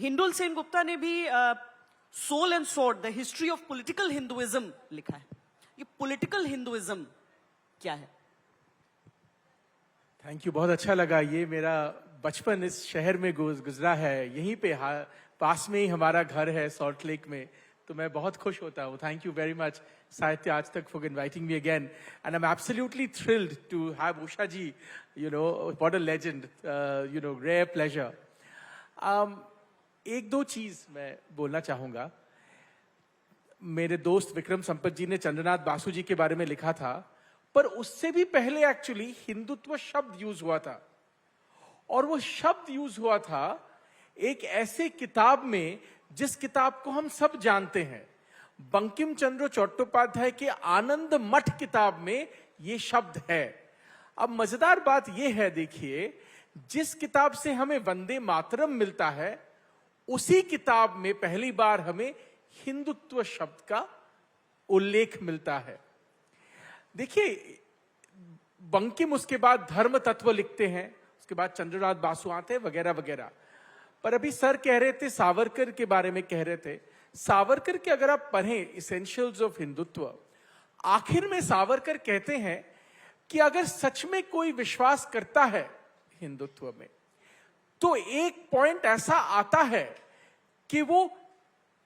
हिंडुल सेन गुप्ता ने भी soul and sword the history of political Hinduism लिखा है। ये पॉलिटिकल हिंदुइज्म क्या है? थैंक यू, बहुत अच्छा लगा। ये मेरा बचपन इस शहर में गुजरा है, यहीं पे पास में ही हमारा घर है सॉल्ट लेक में, तो मैं बहुत खुश होता हूँ। Thank you very much Sahitya Aaj Tak for inviting me again, and I am absolutely thrilled to have Usha ji, you know, what a legend, you know, rare pleasure. एक दो चीज मैं बोलना चाहूंगा। मेरे दोस्त विक्रम संपत जी ने चंद्रनाथ बासु जी के बारे में लिखा था, पर उससे भी पहले एक्चुअली हिंदुत्व शब्द यूज हुआ था, और वो शब्द यूज हुआ था एक ऐसे किताब में जिस किताब को हम सब जानते हैं। बंकिम चंद्र चट्टोपाध्याय के आनंद मठ किताब में ये शब्द है। अब मजेदार बात यह है, देखिए, जिस किताब से हमें वंदे मातरम मिलता है, उसी किताब में पहली बार हमें हिंदुत्व शब्द का उल्लेख मिलता है। देखिए, बंकिम उसके बाद धर्म तत्व लिखते हैं, उसके बाद चंद्रनाथ बासु आते हैं, वगैरह वगैरह। पर अभी सर कह रहे थे, सावरकर के बारे में कह रहे थे। सावरकर के अगर आप पढ़ें इसेंशियल्स ऑफ हिंदुत्व, आखिर में सावरकर कहते हैं कि अगर सच में कोई विश्वास करता है हिंदुत्व में, तो एक पॉइंट ऐसा आता है कि वो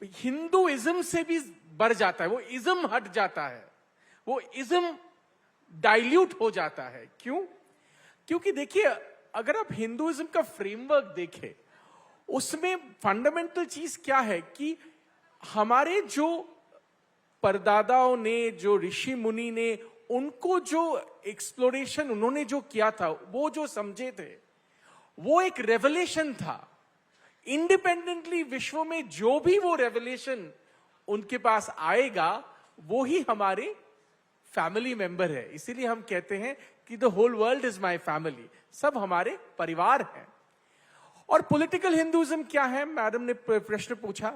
हिंदुइज्म से भी बढ़ जाता है, वो इज्म हट जाता है, वो इज्म डाइल्यूट हो जाता है। क्यों? क्योंकि देखिए, अगर आप हिंदुइज्म का फ्रेमवर्क देखें, उसमें फंडामेंटल चीज क्या है कि हमारे जो परदादाओं ने, जो ऋषि मुनि ने, उनको जो एक्सप्लोरेशन उन्होंने जो किया था, वो जो समझे थे, वो एक रेवलेशन था। इंडिपेंडेंटली विश्व में जो भी वो रेवलेशन उनके पास आएगा, वो ही हमारे फैमिली मेंबर है। इसीलिए हम कहते हैं कि the whole world is my family, सब हमारे परिवार हैं। और पॉलिटिकल हिंदुइज्म क्या है? मैडम ने प्रश्न पूछा।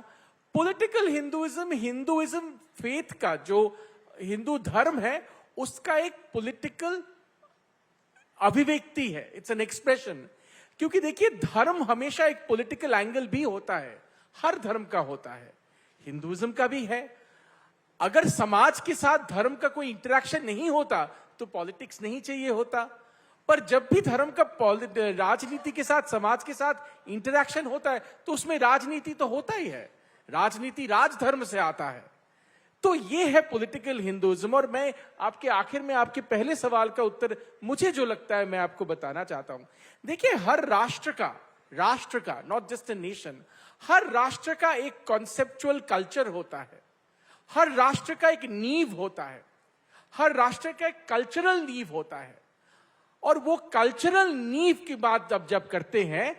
पॉलिटिकल हिंदुइज्म, हिंदुइज्म फेथ का, जो हिंदू धर्म है, उसका एक पॉलिटिकल अभिव्यक्ति है, इट्स एन एक्सप्रेशन। क्योंकि देखिए, धर्म हमेशा एक पॉलिटिकल एंगल भी होता है, हर धर्म का होता है, हिंदुइज्म का भी है। अगर समाज के साथ धर्म का कोई इंटरेक्शन नहीं होता तो पॉलिटिक्स नहीं चाहिए होता। पर जब भी धर्म का राजनीति के साथ, समाज के साथ इंटरेक्शन होता है, तो उसमें राजनीति तो होता ही है। राजनीति राजधर्म से आता है। तो ये है पॉलिटिकल हिंदुइज्म। और मैं आपके आखिर में आपके पहले सवाल का उत्तर मुझे जो लगता है मैं आपको बताना चाहता हूं। देखिए, हर राष्ट्र का नॉट जस्ट अ नेशन, हर राष्ट्र का एक कॉन्सेप्चुअल कल्चर होता है, हर राष्ट्र का एक नींव होता है, हर राष्ट्र का एक कल्चरल नींव होता है। और वो कल्चरल नींव की बात जब करते हैं,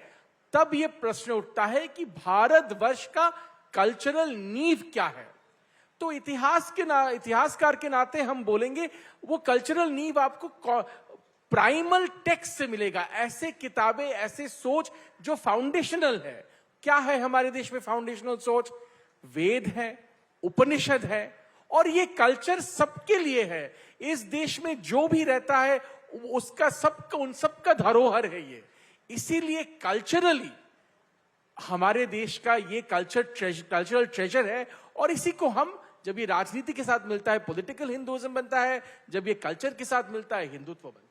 तब ये प्रश्न उठता है कि भारतवर्ष का कल्चरल नींव क्या है। तो इतिहासकार के नाते हम बोलेंगे, वो कल्चरल नींव आपको प्राइमल टेक्स्ट से मिलेगा। ऐसे किताबें, ऐसे सोच जो फाउंडेशनल है। क्या है हमारे देश में फाउंडेशनल सोच? वेद है, उपनिषद है, और ये कल्चर सबके लिए है। इस देश में जो भी रहता है उसका उन सबका धरोहर है ये। इसीलिए कल्चरली हमारे देश का ये कल्चरल ट्रेजर है। और इसी को हम, जब ये राजनीति के साथ मिलता है, पॉलिटिकल हिंदुइज्म बनता है, जब ये कल्चर के साथ मिलता है, हिंदुत्व बनता है।